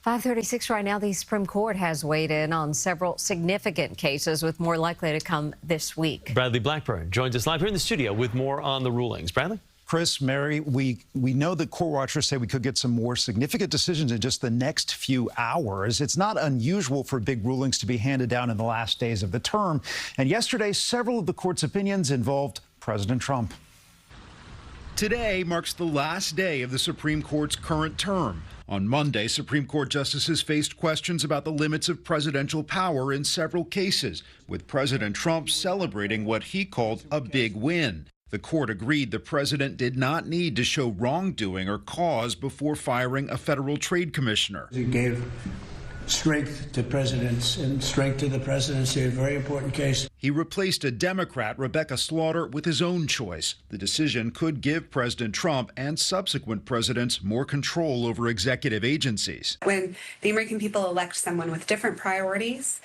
5:36 right now. The Supreme Court has weighed in on several significant cases, with more likely to come this week. Bradley Blackburn joins us live here in the studio with more on the rulings. Bradley? Chris, Mary, we know that court watchers say we could get some more significant decisions in just the next few hours. It's not unusual for big rulings to be handed down in the last days of the term. And yesterday, several of the court's opinions involved President Trump. Today marks the last day of the Supreme Court's current term. On Monday, Supreme Court justices faced questions about the limits of presidential power in several cases, with President Trump celebrating what he called a big win. The court agreed the president did not need to show wrongdoing or cause before firing a federal trade commissioner. He gave strength to presidents and strength to the presidency, a very important case. He replaced a Democrat, Rebecca Slaughter, with his own choice. The decision could give President Trump and subsequent presidents more control over executive agencies. When the American people elect someone with different priorities,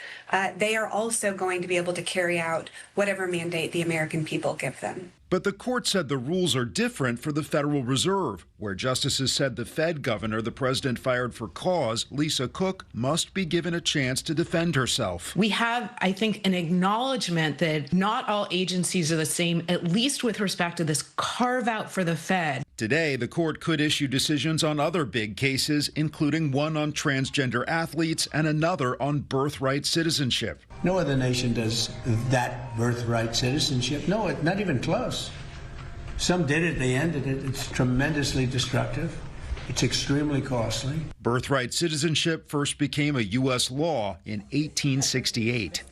they are also going to be able to carry out whatever mandate the American people give them. But the court said the rules are different for the Federal Reserve, where justices said the Fed governor the president fired for cause, Lisa Cook, must be given a chance to defend herself. We have, I think, an acknowledgement that not all agencies are the same, at least with respect to this carve out for the Fed. Today, the court could issue decisions on other big cases, including one on transgender athletes and another on birthright citizenship. No other nation does that birthright citizenship. No, not even close. Some did it, they ended it. It's tremendously destructive. It's extremely costly. Birthright citizenship first became a U.S. law in 1868.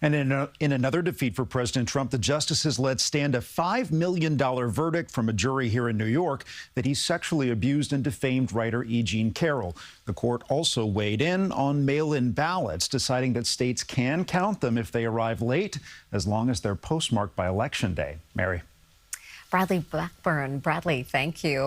And in another defeat for President Trump, the justices let stand a $5 million verdict from a jury here in New York that he sexually abused and defamed writer E. Jean Carroll. The court also weighed in on mail-in ballots, deciding that states can count them if they arrive late, as long as they're postmarked by Election Day. Mary. Bradley Blackburn. Bradley, thank you.